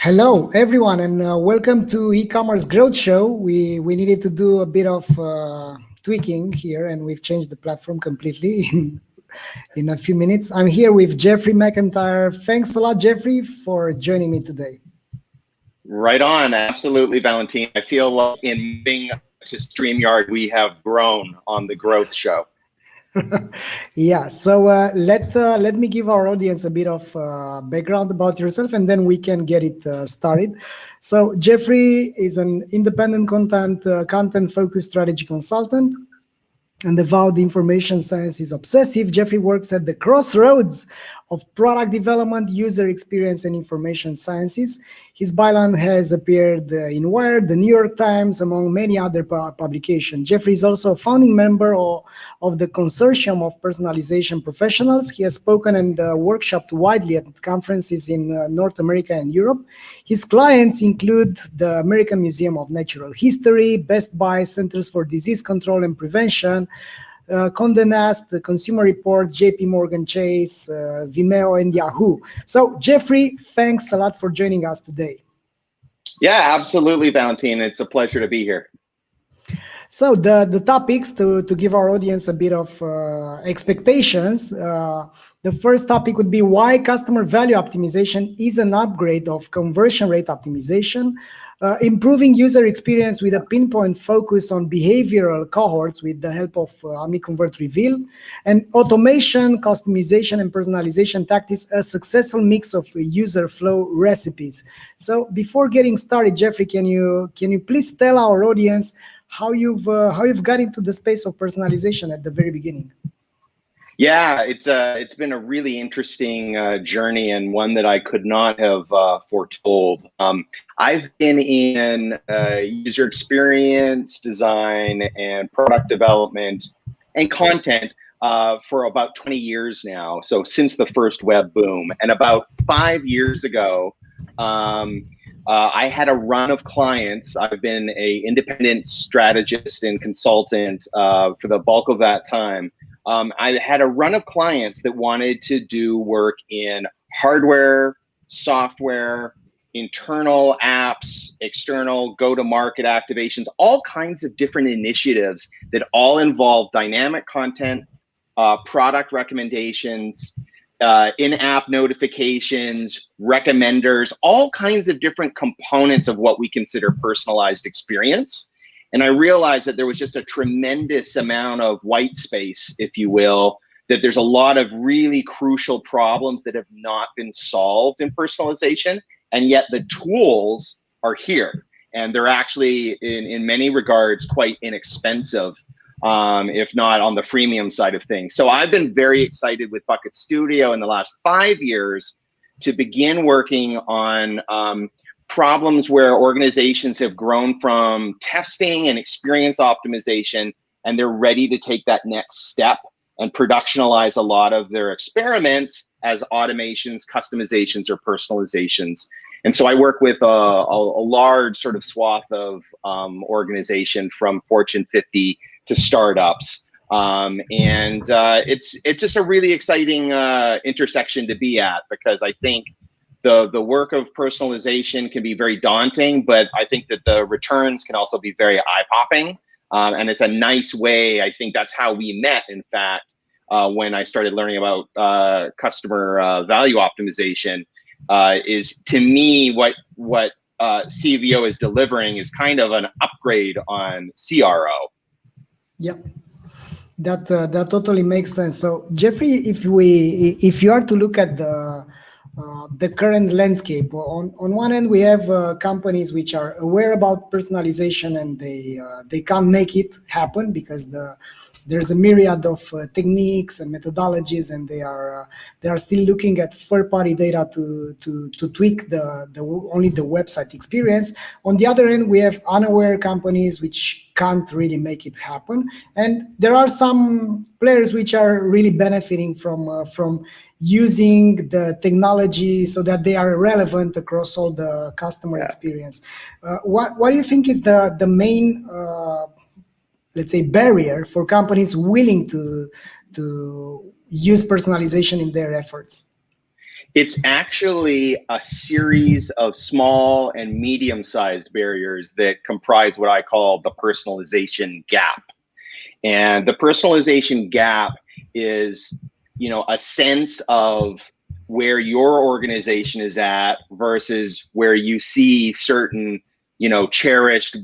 Hello, everyone, and welcome to e-commerce growth show. We needed to do a bit of tweaking here, and we've changed the platform completely in a few minutes. I'm here with Jeffrey MacIntyre. Thanks a lot, Jeffrey, for joining me today. Right on, absolutely, Valentin. I feel like in moving to StreamYard, we have grown on the growth show. Yeah, so let me give our audience a bit of background about yourself, and then we can get it started. So Jeffrey is an independent content-focused strategy consultant and avowed information science is obsessive. Jeffrey works at the crossroads of product development, user experience, and information sciences. His byline has appeared in Wired, the New York Times, among many other publications. Jeffrey is also a founding member of the Consortium of Personalization Professionals. He has spoken and workshopped widely at conferences in North America and Europe. His clients include the American Museum of Natural History, Best Buy, Centers for Disease Control and Prevention, Condé Nast, the Consumer Reports, JP Morgan Chase, Vimeo, and Yahoo. So, Jeffrey, thanks a lot for joining us today. Yeah, absolutely, Valentin. It's a pleasure to be here. So the topics, to give our audience a bit of expectations, the first topic would be why customer value optimization is an upgrade of conversion rate optimization, improving user experience with a pinpoint focus on behavioral cohorts with the help of OmniConvert Reveal, and automation, customization, and personalization tactics, a successful mix of user flow recipes. So before getting started, Jeffrey, can you please tell our audience how you've got into the space of personalization at the very beginning? Yeah, it's been a really interesting journey, and one that I could not have foretold. I've been in user experience design and product development and content for about 20 years now. So since the first web boom, and about 5 years ago, I had a run of clients. I've been an independent strategist and consultant for the bulk of that time. I had a run of clients that wanted to do work in hardware, software, internal apps, external go-to-market activations, all kinds of different initiatives that all involve dynamic content, product recommendations, in-app notifications, recommenders, all kinds of different components of what we consider personalized experience. And I realized that there was just a tremendous amount of white space, if you will, that there's a lot of really crucial problems that have not been solved in personalization, and yet the tools are here. And they're actually, in many regards, quite inexpensive, if not on the freemium side of things. So I've been very excited with Bucket Studio in the last 5 years to begin working on problems where organizations have grown from testing and experience optimization, and they're ready to take that next step and productionalize a lot of their experiments as automations, customizations, or personalizations. And so I work with a large sort of swath of organization, from Fortune 50 to startups. It's just a really exciting intersection to be at, because I think the work of personalization can be very daunting, but I think that the returns can also be very eye-popping. And it's a nice way, I think that's how we met, in fact, when I started learning about customer value optimization, is, to me, what CVO is delivering is kind of an upgrade on CRO. Yep. That totally makes sense. So Jeffrey, if you are to look at the current landscape, on one end we have companies which are aware about personalization, and they can't make it happen because there's a myriad of techniques and methodologies, and they are still looking at third-party data to tweak only the website experience. On the other end, we have unaware companies which can't really make it happen, and there are some players which are really benefiting from using the technology so that they are relevant across all the customer experience. What do you think is the main let's say barrier for companies willing to use personalization in their efforts? It's actually a series of small and medium-sized barriers that comprise what I call the personalization gap. And the personalization gap is, a sense of where your organization is at versus where you see certain, cherished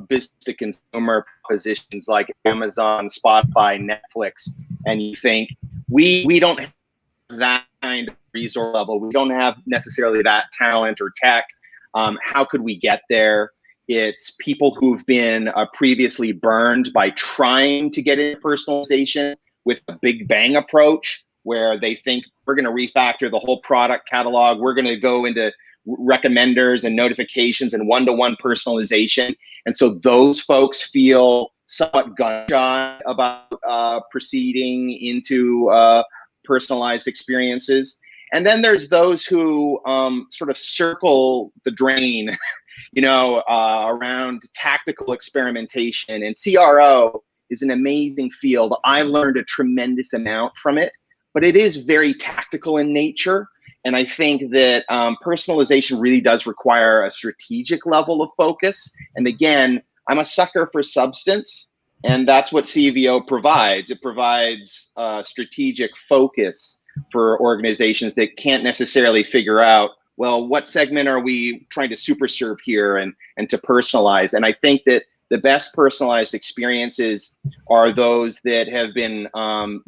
business to consumer propositions like Amazon, Spotify, Netflix, and you think we don't have that kind of resource level. We don't have necessarily that talent or tech. How could we get there? It's people who've been previously burned by trying to get into personalization with a big bang approach, where they think we're going to refactor the whole product catalog. We're going to go into recommenders and notifications and one-to-one personalization. And so those folks feel somewhat gun-shy about proceeding into personalized experiences. And then there's those who sort of circle the drain, around tactical experimentation. And CRO is an amazing field. I learned a tremendous amount from it, but it is very tactical in nature. And I think that personalization really does require a strategic level of focus. And again, I'm a sucker for substance, and that's what CVO provides. It provides strategic focus for organizations that can't necessarily figure out, well, what segment are we trying to super serve here and to personalize? And I think that the best personalized experiences are those that have been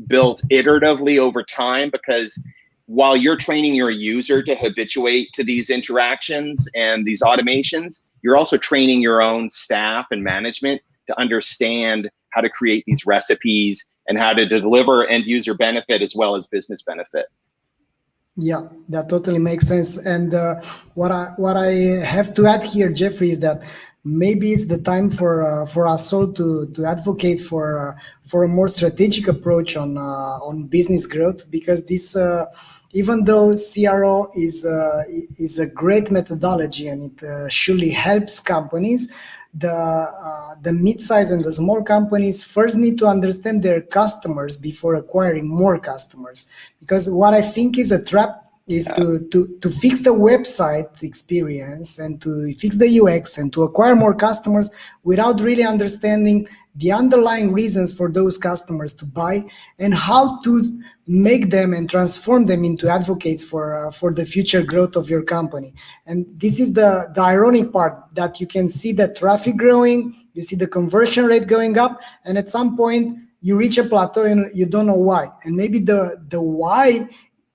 built iteratively over time, because while you're training your user to habituate to these interactions and these automations, you're also training your own staff and management to understand how to create these recipes and how to deliver end user benefit as well as business benefit. Yeah, that totally makes sense. And what I have to add here, Jeffrey, is that maybe it's the time for us all to advocate for a more strategic approach on business growth, because this even though CRO is a great methodology and it surely helps companies, the mid-size and the small companies first need to understand their customers before acquiring more customers. Because what I think is a trap is to fix the website experience and to fix the UX and to acquire more customers without really understanding the underlying reasons for those customers to buy and how to make them and transform them into advocates for the future growth of your company. And this is the ironic part, that you can see the traffic growing, you see the conversion rate going up, and at some point you reach a plateau and you don't know why. And maybe the why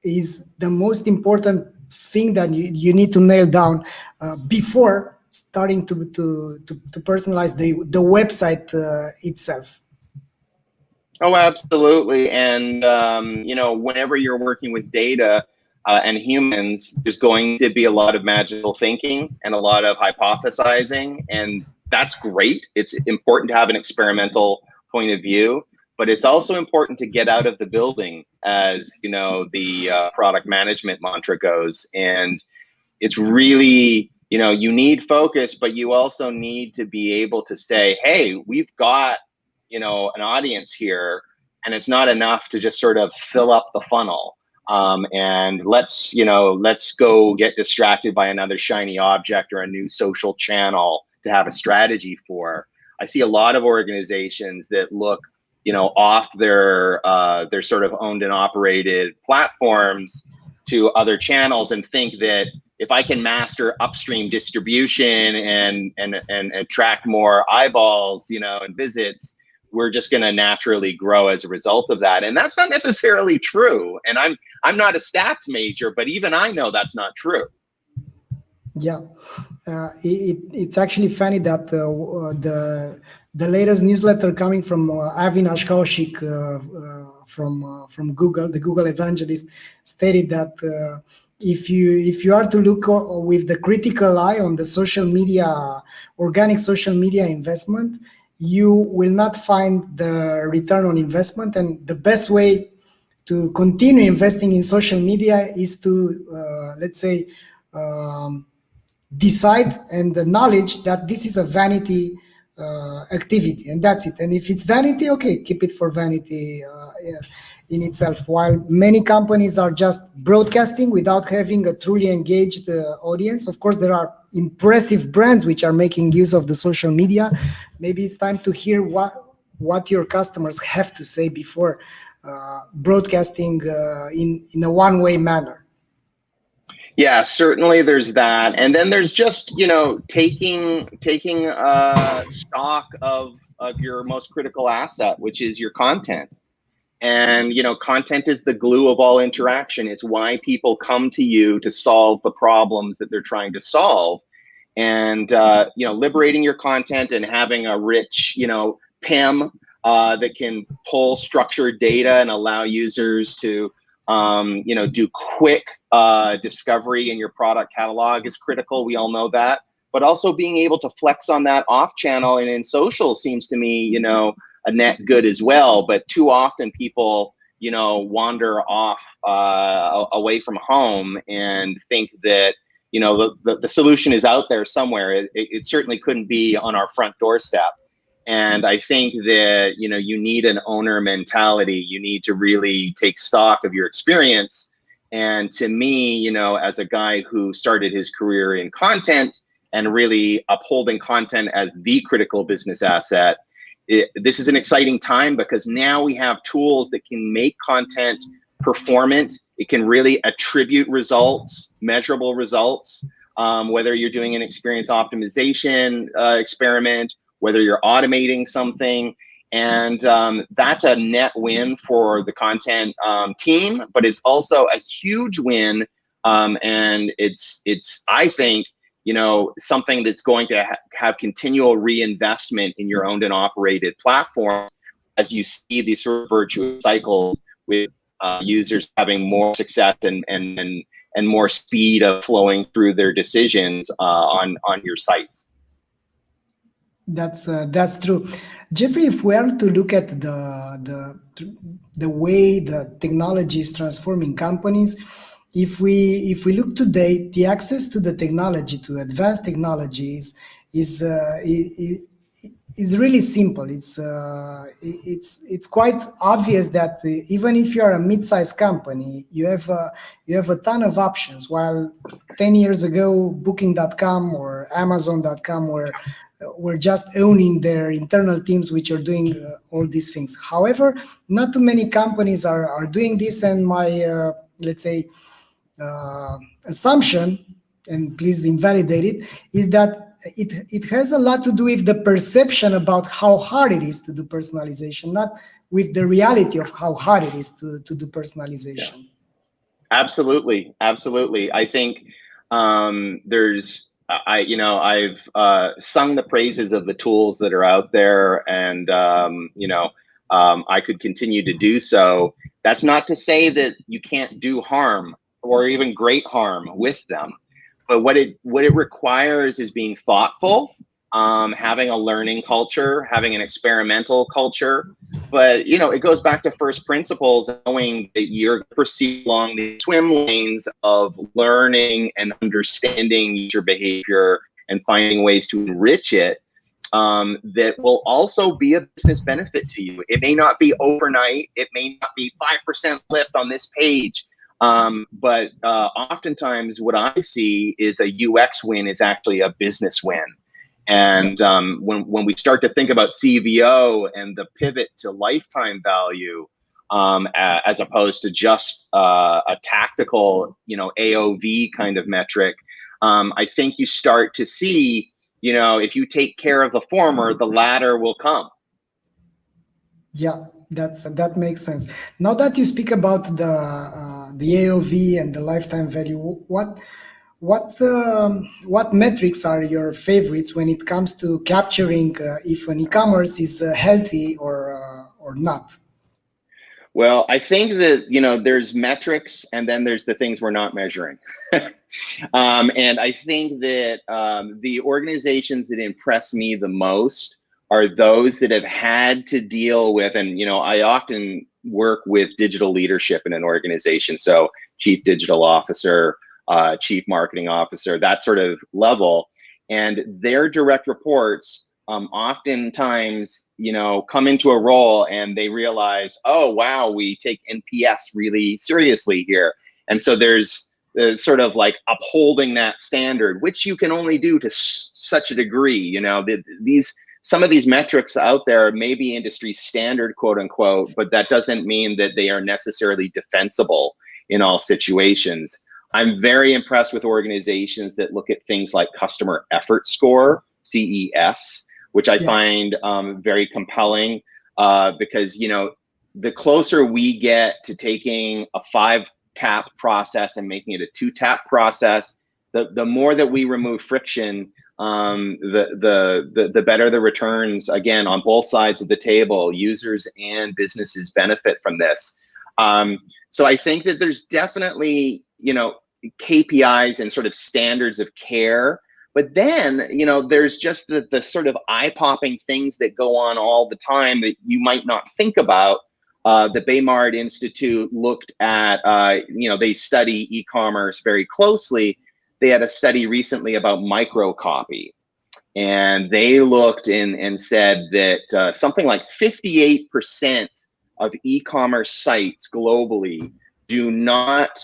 is the most important thing that you need to nail down before starting to personalize the website itself. Oh, absolutely. And, whenever you're working with data and humans, there's going to be a lot of magical thinking and a lot of hypothesizing. And that's great. It's important to have an experimental point of view, but it's also important to get out of the building, as, the product management mantra goes. And it's really, you need focus, but you also need to be able to say, hey, we've got an audience here, and it's not enough to just sort of fill up the funnel. And let's go get distracted by another shiny object or a new social channel to have a strategy for. I see a lot of organizations that look, off their sort of owned and operated platforms to other channels and think that if I can master upstream distribution and attract more eyeballs, and visits, we're just going to naturally grow as a result of that. And that's not necessarily true. And I'm not a stats major, but even I know that's not true. Yeah, it's actually funny that the latest newsletter coming from Avinash Kaushik from Google, the Google evangelist, stated that if you are to look with the critical eye on the social media, organic social media investment, you will not find the return on investment. And the best way to continue investing in social media is to, let's say, decide and the knowledge that this is a vanity activity, and that's it. And if it's vanity, okay, keep it for vanity. in itself. While many companies are just broadcasting without having a truly engaged audience, of course, there are impressive brands which are making use of the social media. Maybe it's time to hear what your customers have to say before broadcasting in a one-way manner. Yeah, certainly there's that. And then there's just, taking stock of your most critical asset, which is your content. And, content is the glue of all interaction. It's why people come to you to solve the problems that they're trying to solve. And, liberating your content and having a rich, PIM that can pull structured data and allow users to, do quick discovery in your product catalog is critical. We all know that. But also being able to flex on that off channel and in social seems to me, a net good as well. But too often people, wander off away from home and think that, the solution is out there somewhere. It certainly couldn't be on our front doorstep. And I think that, you need an owner mentality. You need to really take stock of your experience. And to me, as a guy who started his career in content and really upholding content as the critical business asset, this is an exciting time because now we have tools that can make content performant. It can really attribute results, measurable results, whether you're doing an experience optimization experiment, whether you're automating something. And that's a net win for the content team, but it's also a huge win. And it's I think, something that's going to have continual reinvestment in your owned and operated platforms as you see these sort of virtuous cycles with users having more success and more speed of flowing through their decisions on your sites. That's true, Jeffrey. If we are to look at the way the technology is transforming companies, if we look today, the access to the technology, to advanced technologies, is really simple. It's quite obvious that even if you are a mid-sized company, you have a ton of options. While 10 years ago, Booking.com or Amazon.com were just owning their internal teams, which are doing all these things. However, not too many companies are doing this, and my let's say assumption, and please invalidate it, is that it has a lot to do with the perception about how hard it is to do personalization, not with the reality of how hard it is to do personalization. Yeah. Absolutely. I think I've sung the praises of the tools that are out there, and I could continue to do so. That's not to say that you can't do harm or even great harm with them, but what it requires is being thoughtful, having a learning culture, having an experimental culture. But it goes back to first principles, knowing that you're proceed along the swim lanes of learning and understanding user behavior and finding ways to enrich it, that will also be a business benefit to you. It may not be overnight. It may not be 5% lift on this page. But oftentimes what I see is a UX win is actually a business win. And when we start to think about CVO and the pivot to lifetime value, as opposed to just a tactical, AOV kind of metric, I think you start to see, if you take care of the former, the latter will come. Yeah, that makes sense. Now that you speak about the AOV and the lifetime value, what metrics are your favorites when it comes to capturing if an e-commerce is healthy or not? Well, I think that, there's metrics and then there's the things we're not measuring. And I think that the organizations that impress me the most are those that have had to deal with, and, I often work with digital leadership in an organization. So chief digital officer, chief marketing officer, that sort of level. And their direct reports oftentimes, come into a role and they realize, oh, wow, we take NPS really seriously here. And so there's sort of like upholding that standard, which you can only do to such a degree. Some of these metrics out there may be industry standard, quote unquote, but that doesn't mean that they are necessarily defensible in all situations. I'm very impressed with organizations that look at things like customer effort score, CES, which I find very compelling because, the closer we get to taking a 5-tap process and making it a 2-tap process, the more that we remove friction, the better the returns, again, on both sides of the table. Users and businesses benefit from this. So I think that there's definitely, KPIs and sort of standards of care. But then, there's just the sort of eye-popping things that go on all the time that you might not think about. The Baymard Institute looked at, they study e-commerce very closely. They had a study recently about microcopy. And they looked and said that something like 58% of e-commerce sites globally do not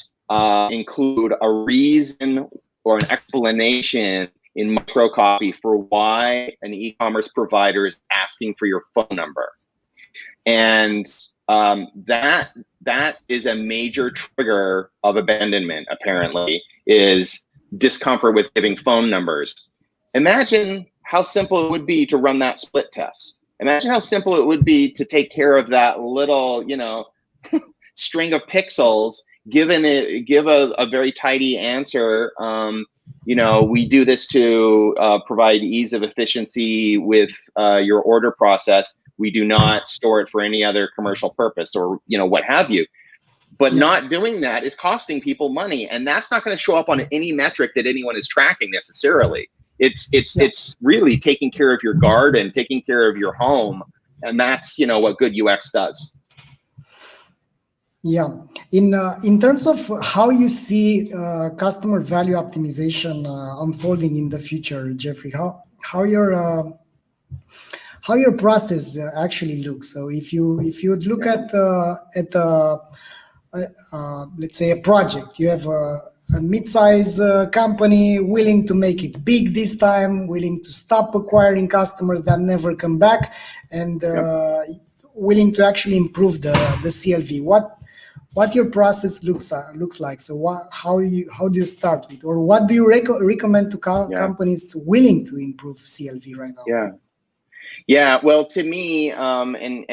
include a reason or an explanation in microcopy for why an e-commerce provider is asking for your phone number. And that is a major trigger of abandonment, apparently, is discomfort with giving phone numbers. Imagine how simple it would be to run that split test. Imagine how simple it would be to take care of that little, string of pixels, give a very tidy answer. We do this to provide ease of efficiency with your order process. We do not store it for any other commercial purpose or, what have you. But not doing that is costing people money. And that's not going to show up on any metric that anyone is tracking necessarily. It's really taking care of your garden, taking care of your home. And that's, what good UX does. Yeah. In terms of how you see customer value optimization unfolding in the future, Jeffrey, how your process actually looks. So if you look at let's say a project, you have a mid-size company willing to make it big this time, willing to stop acquiring customers that never come back, and willing to actually improve the CLV. What your process looks like. So how do you start with, or what do you recommend to companies willing to improve CLV right now? Yeah. Well, to me, and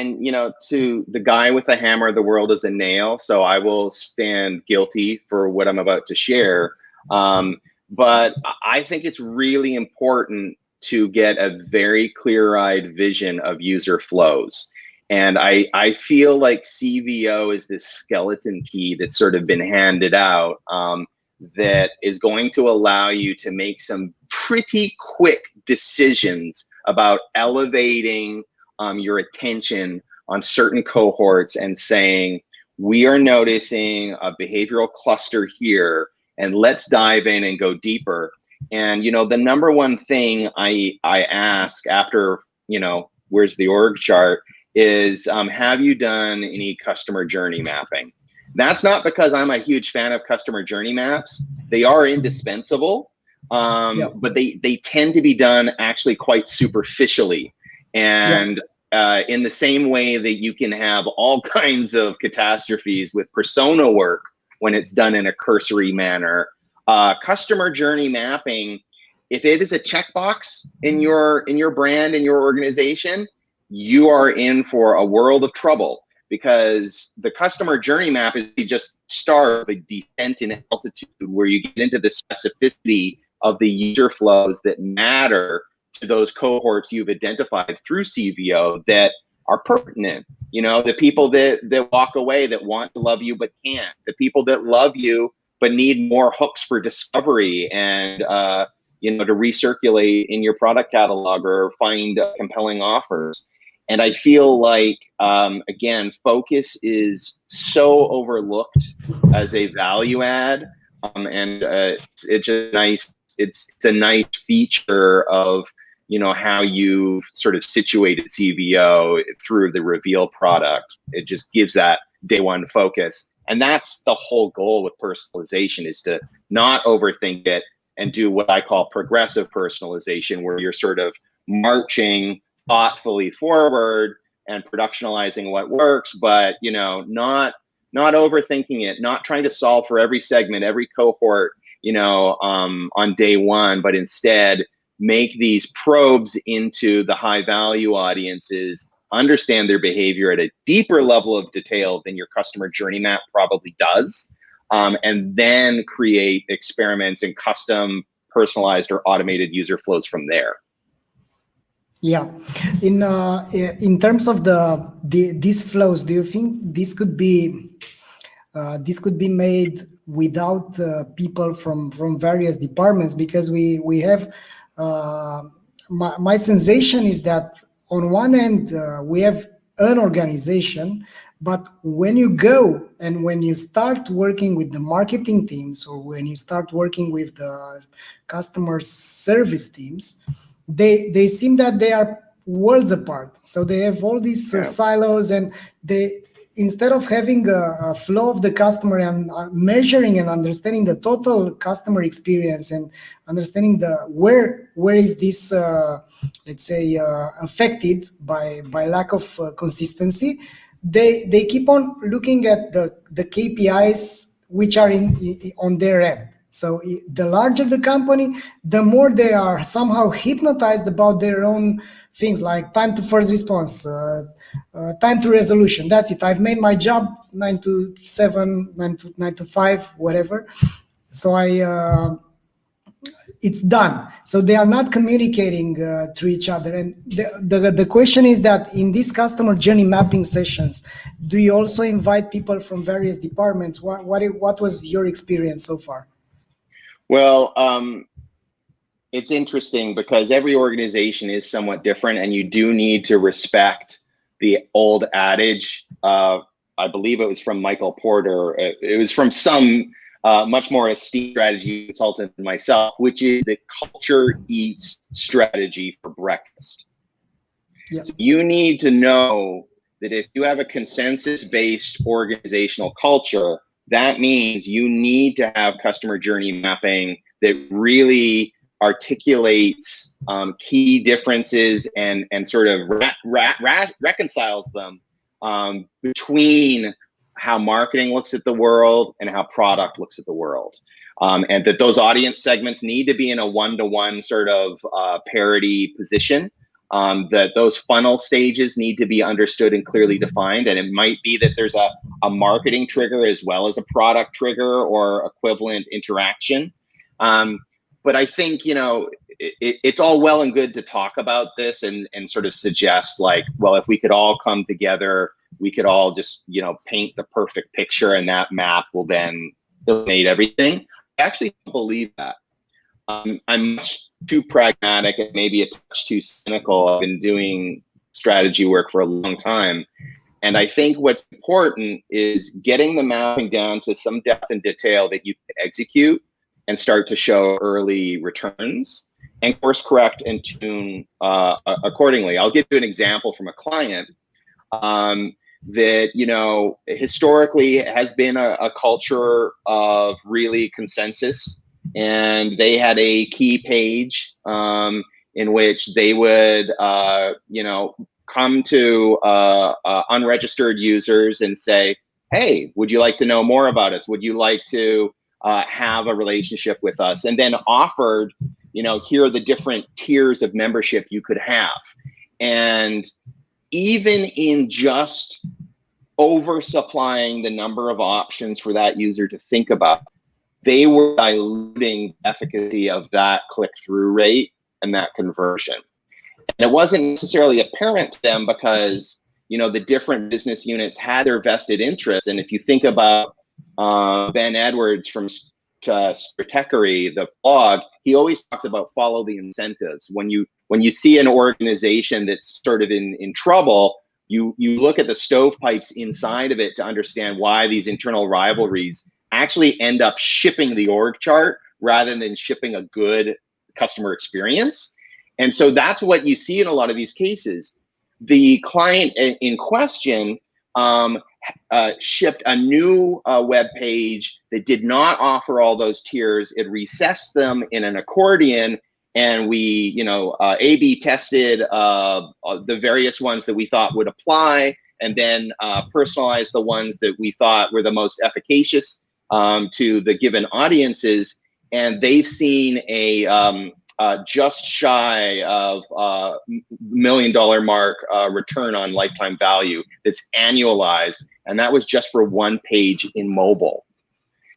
to the guy with the hammer, the world is a nail. So I will stand guilty for what I'm about to share. But I think it's really important to get a very clear-eyed vision of user flows. And I feel like CVO is this skeleton key that's sort of been handed out that is going to allow you to make some pretty quick decisions about elevating your attention on certain cohorts and saying, we are noticing a behavioral cluster here, and let's dive in and go deeper. And, the number one thing I ask after, where's the org chart, is have you done any customer journey mapping? That's not because I'm a huge fan of customer journey maps. They are indispensable, but they tend to be done actually quite superficially. And in the same way that you can have all kinds of catastrophes with persona work when it's done in a cursory manner, customer journey mapping, if it is a checkbox in your brand, in your organization, you are in for a world of trouble, because the customer journey map is just start the descent in altitude, where you get into the specificity of the user flows that matter to those cohorts you've identified through CVO that are pertinent. The people that walk away, that want to love you but can't, the people that love you but need more hooks for discovery and to recirculate in your product catalog or find compelling offers. And I feel like, again, focus is so overlooked as a value add, and it's a nice feature of how you've sort of situated CVO through the reveal product. It just gives that day one focus. And that's the whole goal with personalization, is to not overthink it and do what I call progressive personalization, where you're sort of marching thoughtfully forward and productionalizing what works, but not overthinking it, not trying to solve for every segment, every cohort, on day one, but instead make these probes into the high value audiences, understand their behavior at a deeper level of detail than your customer journey map probably does, and then create experiments and custom personalized or automated user flows from there. Yeah, in terms of these flows, do you think this could be made without people from various departments? Because we have my sensation is that on one end we have an organization, but when you go and when you start working with the marketing teams, or when you start working with the customer service teams, they seem that they are worlds apart. So they have all these silos, and they, instead of having a flow of the customer and measuring and understanding the total customer experience and understanding where is this let's say affected by lack of consistency, they keep on looking at the KPIs which are on their end. So the larger the company, the more they are somehow hypnotized about their own things, like time to first response, time to resolution. That's it. I've made my job, 9 to 7, 9 to 5, whatever. So it's done. So they are not communicating to each other. And the question is that in these customer journey mapping sessions, do you also invite people from various departments? What was your experience so far? Well, it's interesting because every organization is somewhat different, and you do need to respect the old adage. I believe it was from Michael Porter. It was from some much more esteemed strategy consultant than myself, which is that culture eats strategy for breakfast. Yep. So you need to know that if you have a consensus-based organizational culture, that means you need to have customer journey mapping that really articulates key differences and sort of reconciles them between how marketing looks at the world and how product looks at the world. And that those audience segments need to be in a one-to-one sort of parity position. That those funnel stages need to be understood and clearly defined. And it might be that there's a marketing trigger as well as a product trigger or equivalent interaction. But I think, it's all well and good to talk about this and sort of suggest, like, well, if we could all come together, we could all just, paint the perfect picture, and that map will then eliminate everything. I actually don't believe that. I'm much too pragmatic and maybe a touch too cynical. I've been doing strategy work for a long time. And I think what's important is getting the mapping down to some depth and detail that you can execute and start to show early returns, and course correct and tune accordingly. I'll give you an example from a client that, historically has been a culture of really consensus. And they had a key page in which they would, come to unregistered users and say, hey, would you like to know more about us? Would you like to have a relationship with us? And then offered, here are the different tiers of membership you could have. And even in just oversupplying the number of options for that user to think about, they were diluting the efficacy of that click-through rate and that conversion. And it wasn't necessarily apparent to them because, the different business units had their vested interests. And if you think about Ben Edwards from Stratechery, the blog, he always talks about follow the incentives. When you see an organization that's sort of in trouble, you look at the stovepipes inside of it to understand why these internal rivalries actually end up shipping the org chart rather than shipping a good customer experience. And so that's what you see in a lot of these cases. The client in question shipped a new web page that did not offer all those tiers. It recessed them in an accordion, and we, A/B tested the various ones that we thought would apply, and then personalized the ones that we thought were the most efficacious to the given audiences. And they've seen a just shy of $1 million mark return on lifetime value that's annualized, and that was just for one page in mobile.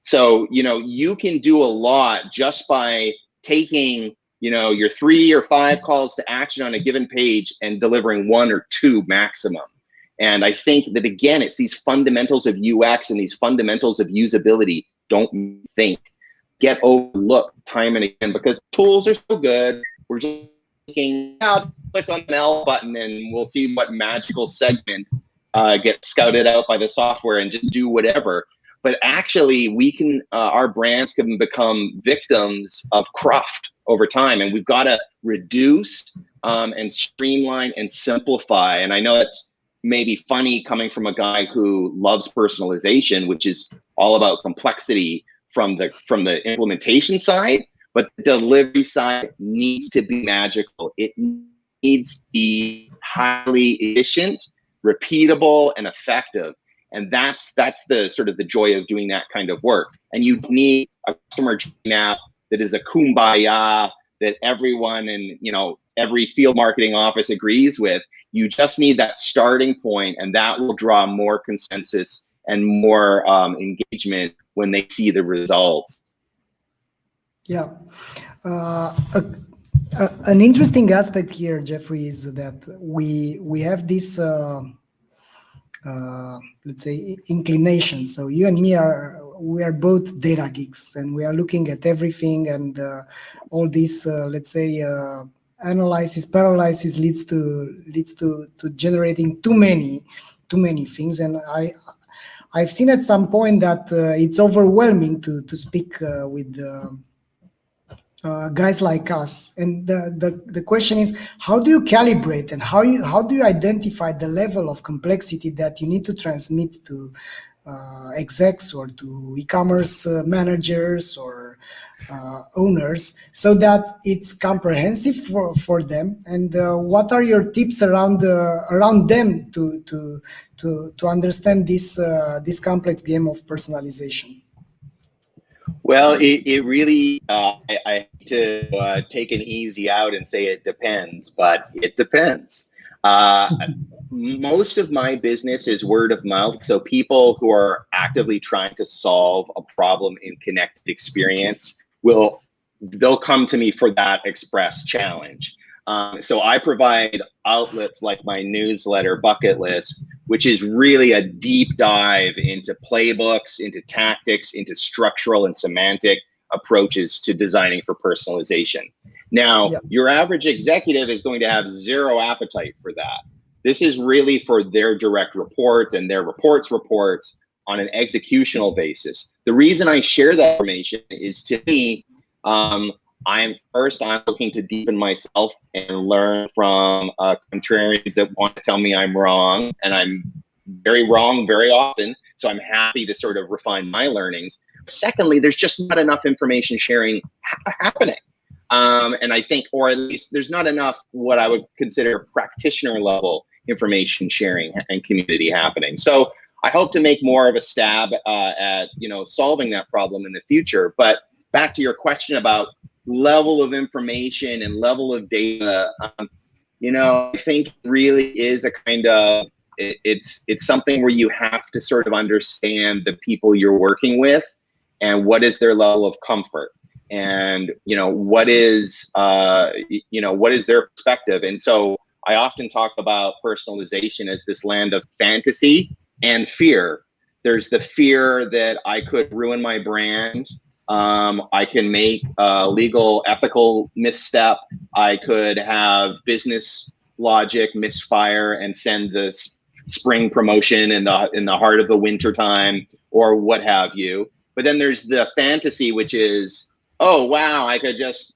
So you can do a lot just by taking your 3 or 5 calls to action on a given page and delivering 1 or 2 maximum. And I think that, again, it's these fundamentals of UX and these fundamentals of usability don't get overlooked time and again, because tools are so good. We're just thinking, click on the L button and we'll see what magical segment gets scouted out by the software and just do whatever. But actually, we can, our brands can become victims of cruft over time, and we've got to reduce and streamline and simplify. And I know that's maybe funny coming from a guy who loves personalization, which is all about complexity from the implementation side, but the delivery side needs to be magical. It needs to be highly efficient, repeatable, and effective. And that's the sort of the joy of doing that kind of work. And you need a customer app that is a kumbaya that everyone in every field marketing office agrees with. You just need that starting point, and that will draw more consensus and more engagement when they see the results. Yeah. An interesting aspect here, Jeffrey, is that we have this let's say inclination. So you and me we are both data geeks, and we are looking at everything, and all this let's say analysis paralysis leads to generating too many things. And I've seen at some point that it's overwhelming to speak with guys like us. And the question is, how do you calibrate, and how do you identify the level of complexity that you need to transmit to execs or to e-commerce managers or owners, so that it's comprehensive for them? And what are your tips around them to understand this complex game of personalization? Well, it really, I hate to take an easy out and say it depends, but it depends. Most of my business is word of mouth. So people who are actively trying to solve a problem in connected experience they'll come to me for that express challenge. So I provide outlets like my newsletter Bucket List, which is really a deep dive into playbooks, into tactics, into structural and semantic approaches to designing for personalization. Now, your average executive is going to have zero appetite for that. This is really for their direct reports and their reports on an executional basis. The reason I share that information is, to me, I'm looking to deepen myself and learn from contrarians that want to tell me I'm wrong, and I'm very wrong very often. So I'm happy to sort of refine my learnings. Secondly, there's just not enough information sharing happening. And I think, or at least there's not enough what I would consider practitioner level information sharing and community happening. So I hope to make more of a stab at solving that problem in the future. But back to your question about level of information and level of data, I think really is a kind of, it's something where you have to sort of understand the people you're working with and what is their level of comfort, and what is their perspective. And so I often talk about personalization as this land of fantasy and fear. There's the fear that I could ruin my brand. I can make a legal, ethical misstep. I could have business logic misfire and send the spring promotion in the heart of the winter time, or what have you. But then there's the fantasy, which is, oh wow, I could just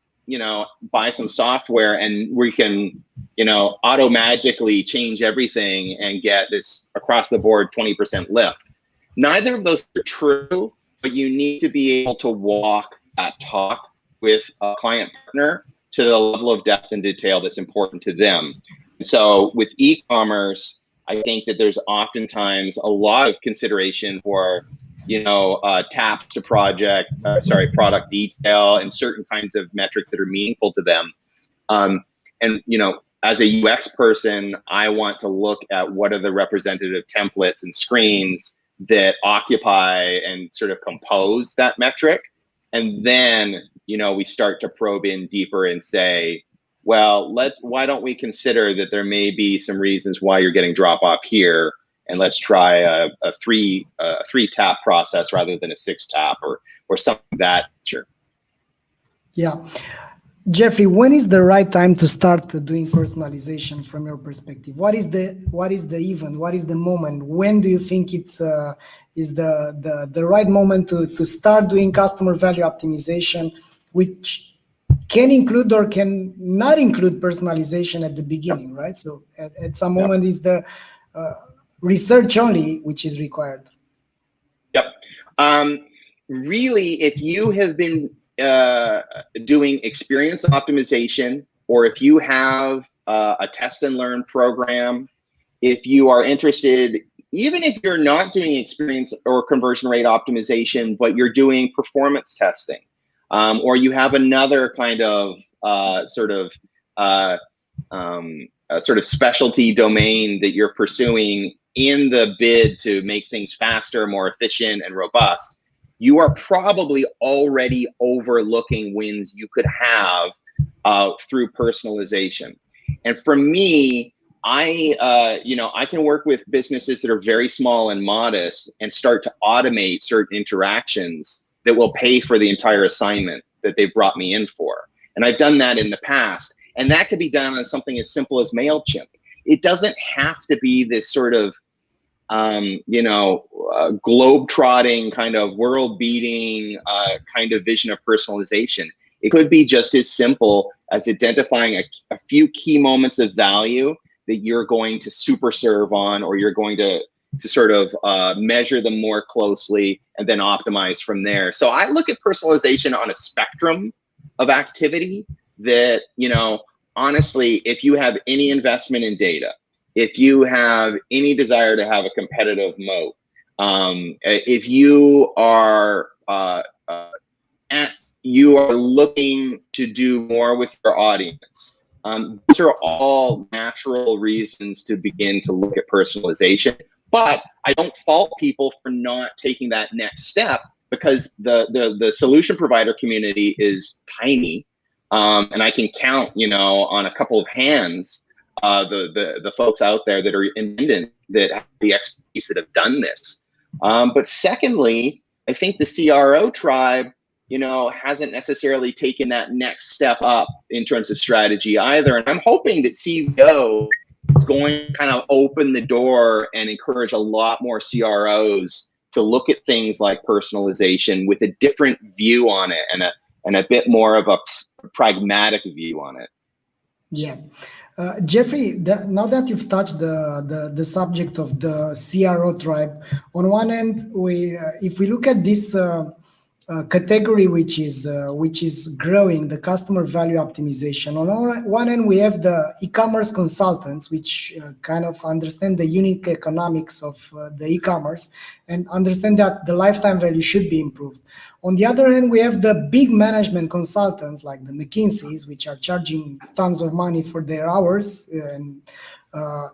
buy some software and we can, auto magically change everything and get this across the board 20% lift. Neither of those are true, but you need to be able to walk that talk with a client partner to the level of depth and detail that's important to them. And so with e-commerce, I think that there's oftentimes a lot of consideration for, tap to product detail and certain kinds of metrics that are meaningful to them. And as a UX person, I want to look at what are the representative templates and screens that occupy and sort of compose that metric. And then, we start to probe in deeper and say, well, why don't we consider that there may be some reasons why you're getting drop off here, and let's try a three tap process rather than a 6 tap or something of that nature. Yeah. Jeffrey, when is the right time to start doing personalization from your perspective? What is the event? What is the moment? When do you think it's is the right moment to start doing customer value optimization, which can include or can not include personalization at the beginning, right? So at some moment is the research only which is required. Yep. Really, if you have been doing experience optimization, or if you have a test and learn program, if you are interested, even if you're not doing experience or conversion rate optimization, but you're doing performance testing, or you have another kind of sort of specialty domain that you're pursuing in the bid to make things faster, more efficient, and robust, you are probably already overlooking wins you could have through personalization. And for me, I can work with businesses that are very small and modest and start to automate certain interactions that will pay for the entire assignment that they brought me in for. And I've done that in the past. And that could be done on something as simple as Mailchimp. It doesn't have to be this sort of globe-trotting kind of world-beating kind of vision of personalization. It could be just as simple as identifying a few key moments of value that you're going to super serve on, or you're going to sort of measure them more closely and then optimize from there. So I look at personalization on a spectrum of activity that, honestly, if you have any investment in data, if you have any desire to have a competitive moat, if you are looking to do more with your audience, these are all natural reasons to begin to look at personalization. But I don't fault people for not taking that next step, because the solution provider community is tiny, and I can count, on a couple of hands the folks out there that are independent, that have the expertise, that have done this. But secondly, I think the CRO tribe, hasn't necessarily taken that next step up in terms of strategy either. And I'm hoping that CVO is going to kind of open the door and encourage a lot more CROs to look at things like personalization with a different view on it, and a bit more of a pragmatic view on it. Yeah. Jeffrey, now that you've touched the subject of the CRO tribe, on one end, if we look at this category which is growing, the customer value optimization. On one end, we have the e-commerce consultants, which kind of understand the unique economics of the e-commerce and understand that the lifetime value should be improved. On the other hand, we have the big management consultants like the McKinseys, which are charging tons of money for their hours, and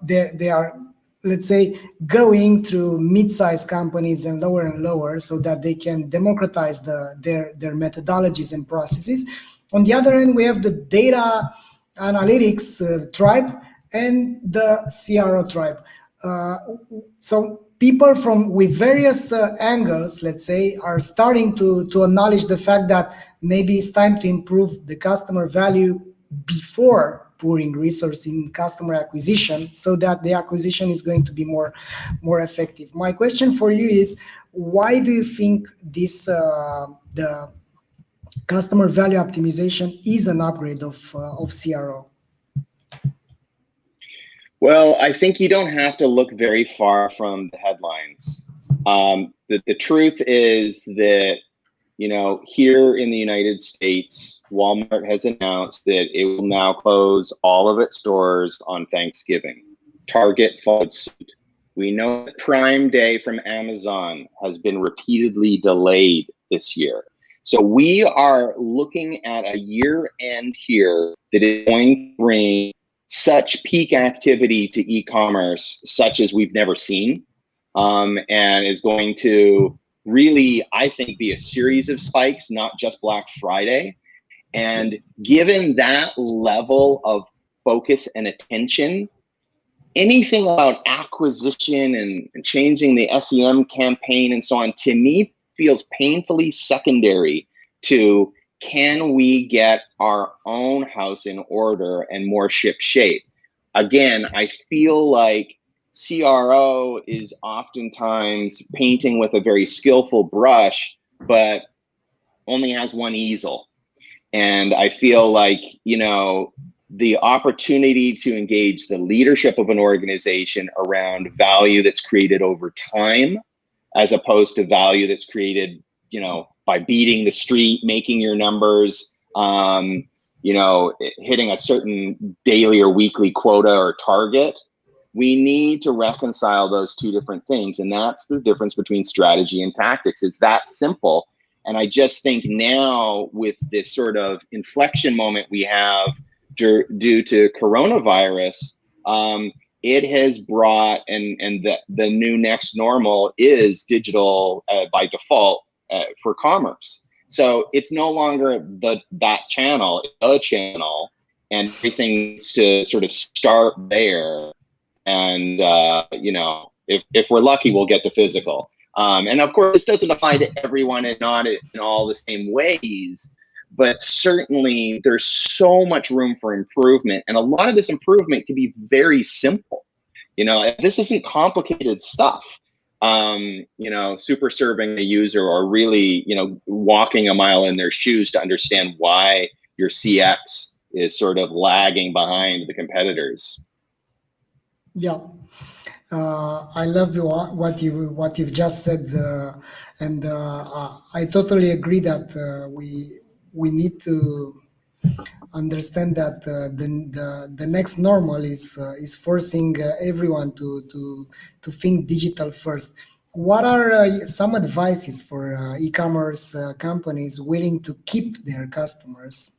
they are, let's say, going through mid-sized companies and lower so that they can democratize their methodologies and processes. On the other end, we have the data analytics tribe and the CRO tribe. So people with various angles, let's say, are starting to acknowledge the fact that maybe it's time to improve the customer value before pouring resources in customer acquisition, so that the acquisition is going to be more effective. My question for you is, why do you think this the customer value optimization is an upgrade of CRO? Well, I think you don't have to look very far from the headlines. The truth is that, here in the United States, Walmart has announced that it will now close all of its stores on Thanksgiving. Target followed suit. We know that Prime Day from Amazon has been repeatedly delayed this year. So we are looking at a year end here that is going to bring such peak activity to e-commerce, such as we've never seen, and is going to really, I think, be a series of spikes, not just Black Friday. And given that level of focus and attention, anything about acquisition and changing the SEM campaign and so on, to me, feels painfully secondary to, can we get our own house in order and more ship shape? Again, I feel like CRO is oftentimes painting with a very skillful brush, but only has one easel. And I feel like, the opportunity to engage the leadership of an organization around value that's created over time, as opposed to value that's created, by beating the street, making your numbers, hitting a certain daily or weekly quota or target. We need to reconcile those two different things. And that's the difference between strategy and tactics. It's that simple. And I just think now, with this sort of inflection moment we have due to coronavirus, it has brought, and the new next normal is digital by default for commerce. So it's no longer that channel, the channel, and everything needs to sort of start there. And if we're lucky, we'll get to physical. And of course, this doesn't apply to everyone and not in all the same ways. But certainly there's so much room for improvement. And a lot of this improvement can be very simple. This isn't complicated stuff. Super serving a user, or really, walking a mile in their shoes to understand why your CX is sort of lagging behind the competitors. Yeah. I love what you've just said, and I totally agree that we need to understand that the next normal is forcing everyone to think digital first. What are some advices for e-commerce companies willing to keep their customers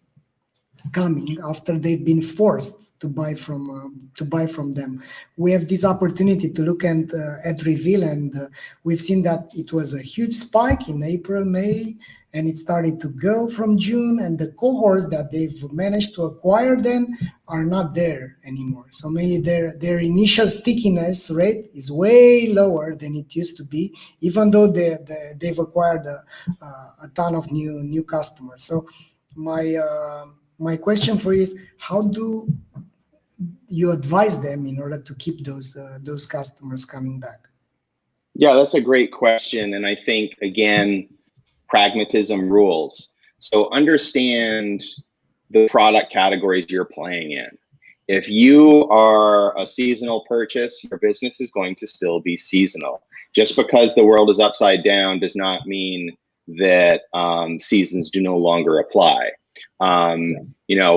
coming after they've been forced to buy from them? We have this opportunity to look at Reveal, and we've seen that it was a huge spike in April, May, and it started to go from June, and the cohorts that they've managed to acquire then are not there anymore. So maybe their initial stickiness rate is way lower than it used to be, even though they've acquired a ton of new customers. So my question for you is, how do you advise them in order to keep those customers coming back? Yeah, that's a great question. And I think, again, pragmatism rules. So understand the product categories you're playing in. If you are a seasonal purchase, your business is going to still be seasonal. Just because the world is upside down does not mean that seasons do no longer apply.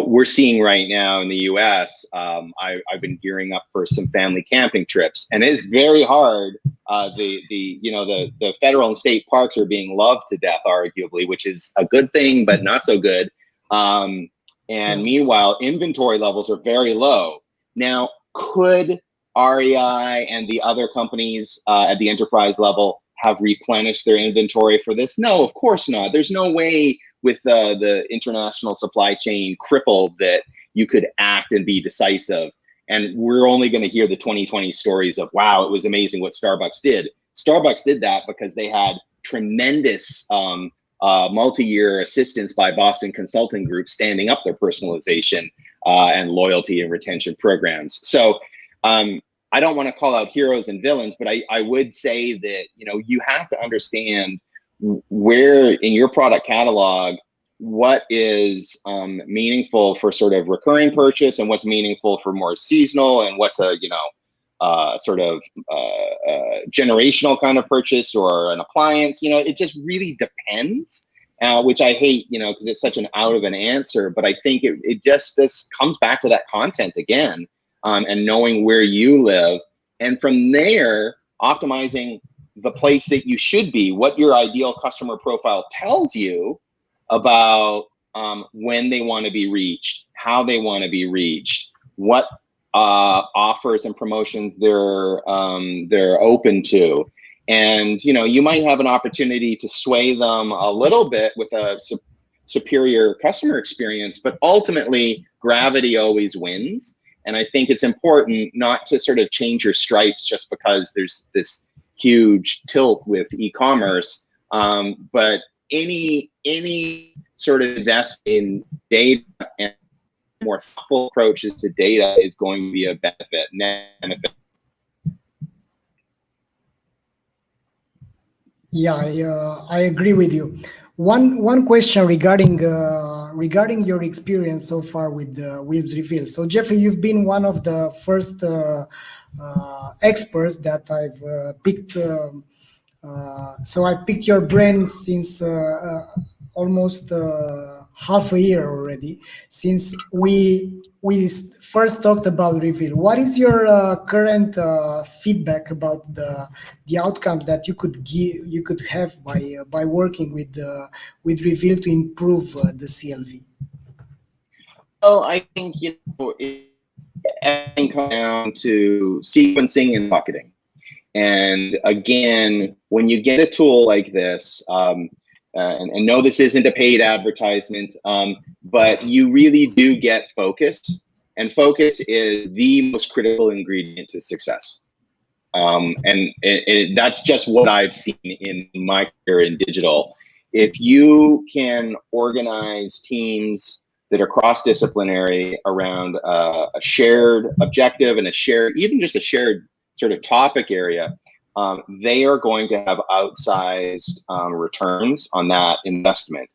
We're seeing right now in the US, I've been gearing up for some family camping trips, and it's very hard. The federal and state parks are being loved to death, arguably, which is a good thing, but not so good. And meanwhile, inventory levels are very low. Now, could REI and the other companies at the enterprise level have replenished their inventory for this? No, of course not. There's no way, with the international supply chain crippled, that you could act and be decisive. And we're only going to hear the 2020 stories of, wow, it was amazing what Starbucks did. Starbucks did that because they had tremendous multi-year assistance by Boston Consulting Group standing up their personalization and loyalty and retention programs. So I don't want to call out heroes and villains, but I would say that, you have to understand where in your product catalog, what is meaningful for sort of recurring purchase and what's meaningful for more seasonal and what's a, sort of generational kind of purchase or an appliance. It just really depends, which I hate, because it's such an out of an answer, but I think this comes back to that content again, and knowing where you live. And from there, optimizing the place that you should be, what your ideal customer profile tells you about when they want to be reached, how they want to be reached, what offers and promotions they're open to. And, you might have an opportunity to sway them a little bit with a superior customer experience, but ultimately gravity always wins. And I think it's important not to sort of change your stripes just because there's this huge tilt with e-commerce, but any sort of invest in data and more thoughtful approaches to data is going to be a benefit. Yeah, I agree with you. One question regarding your experience so far with Reveal. So Jeffrey, you've been one of the first experts that I've picked. So I've picked your brain since almost half a year already, since we first talked about Reveal. What is your current feedback about the outcomes that you could have by working with Reveal to improve the CLV? Well, I think everything comes down to sequencing and bucketing. And again, when you get a tool like this, and no, this isn't a paid advertisement, but you really do get focus, and focus is the most critical ingredient to success. And that's just what I've seen in my career in digital. If you can organize teams that are cross-disciplinary around a shared objective and even just a shared sort of topic area, they are going to have outsized returns on that investment.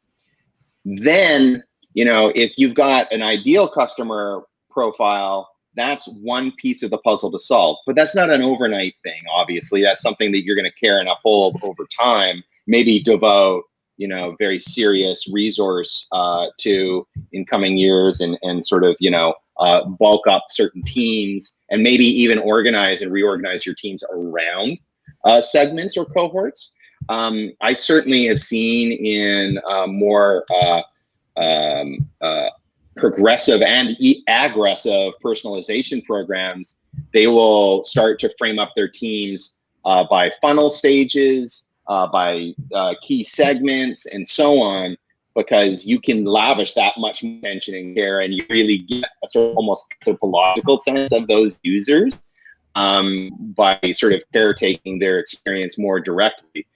Then, if you've got an ideal customer profile, that's one piece of the puzzle to solve. But that's not an overnight thing, obviously. That's something that you're going to care and uphold over time, maybe devote, very serious resource to in coming years, and sort of, bulk up certain teams, and maybe even organize and reorganize your teams around segments or cohorts. I certainly have seen in more progressive and aggressive personalization programs, they will start to frame up their teams by funnel stages, by key segments, and so on, because you can lavish that much attention and care, and you really get a sort of almost anthropological sense of those users by sort of caretaking their experience more directly.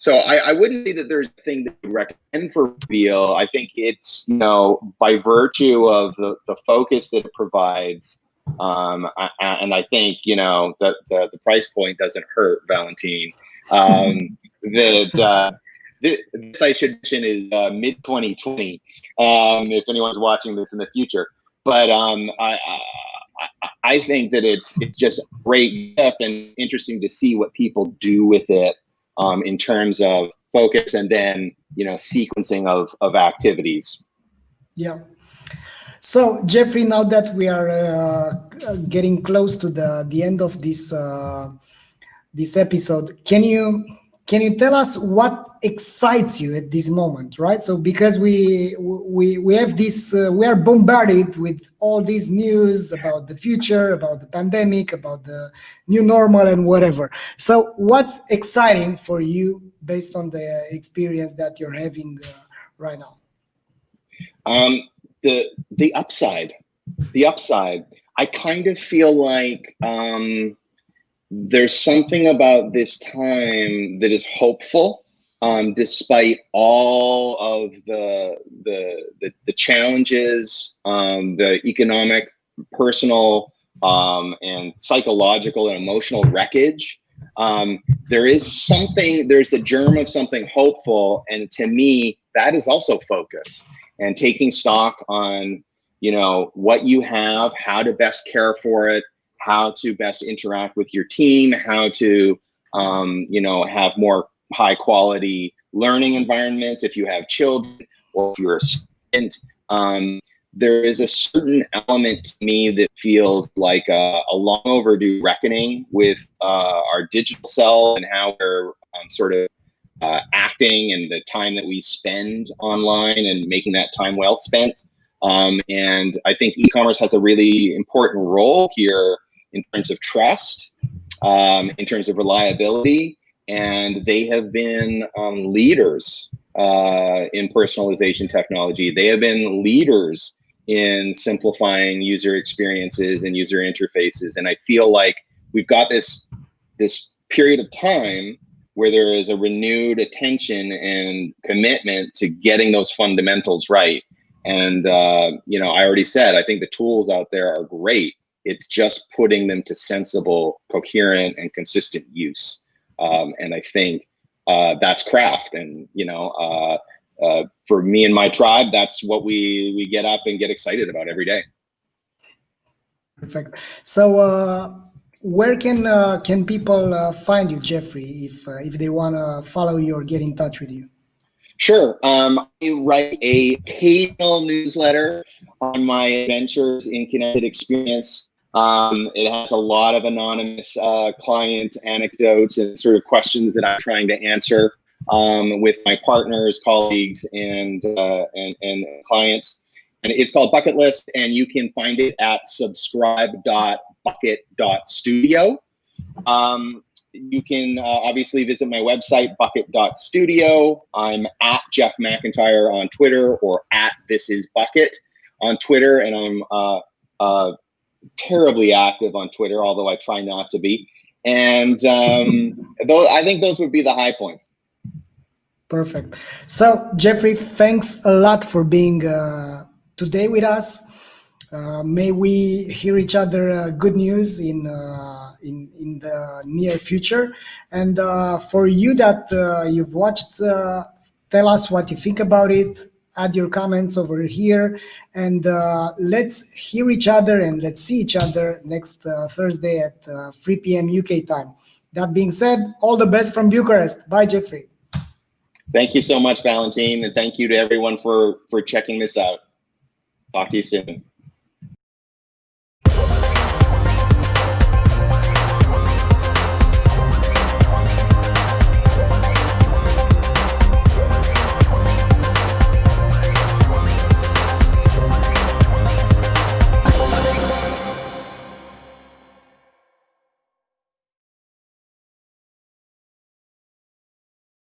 So I wouldn't say that there's a thing that we recommend for Reveal. I think it's, by virtue of the focus that it provides, and I think, that the price point doesn't hurt, Valentine. This I should mention is mid 2020, if anyone's watching this in the future. But I think that it's just great stuff, and interesting to see what people do with it in terms of focus and then sequencing of activities. Yeah. So Jeffrey, now that we are getting close to the end of this episode, can you tell us what excites you at this moment, right? So because we have this, we are bombarded with all these news about the future, about the pandemic, about the new normal and whatever. So what's exciting for you based on the experience that you're having right now? The upside. I kind of feel like there's something about this time that is hopeful, despite all of the challenges, the economic, personal, and psychological and emotional wreckage. There's the germ of something hopeful, and to me, that is also focus, and taking stock on, you know, what you have, how to best care for it, how to best interact with your team, how to, you know, have more high quality learning environments if you have children or if you're a student. There is a certain element to me that feels like a long overdue reckoning with our digital self and how we're sort of acting, and the time that we spend online and making that time well spent. And I think e-commerce has a really important role here in terms of trust, in terms of reliability, and they have been leaders in personalization technology. They have been leaders in simplifying user experiences and user interfaces. And I feel like we've got this period of time where there is a renewed attention and commitment to getting those fundamentals right. And, you know, I already said, I think the tools out there are great. It's just putting them to sensible, coherent, and consistent use. And I think that's craft. And, you know, for me and my tribe, that's what we get up and get excited about every day. Perfect. So where can people find you, Jeffrey, if they want to follow you or get in touch with you? Sure. I write a occasional newsletter on my adventures in connected experience. It has a lot of anonymous client anecdotes and sort of questions that I'm trying to answer with my partners, colleagues, and clients. And it's called Bucket List, and you can find it at subscribe.bucket.studio. You can obviously visit my website, bucket.studio. I'm at Jeff MacIntyre on Twitter, or at This Is Bucket on Twitter, and I'm terribly active on Twitter, although I try not to be. And I think those would be the high points. Perfect. So, Jeffrey, thanks a lot for being today with us. May we hear each other good news in the near future. And for you that you've watched, tell us what you think about it. Add your comments over here, and let's hear each other and let's see each other next Thursday at 3 p.m. UK time. That being said, all the best from Bucharest. Bye, Jeffrey. Thank you so much, Valentin, and thank you to everyone for checking this out. Talk to you soon.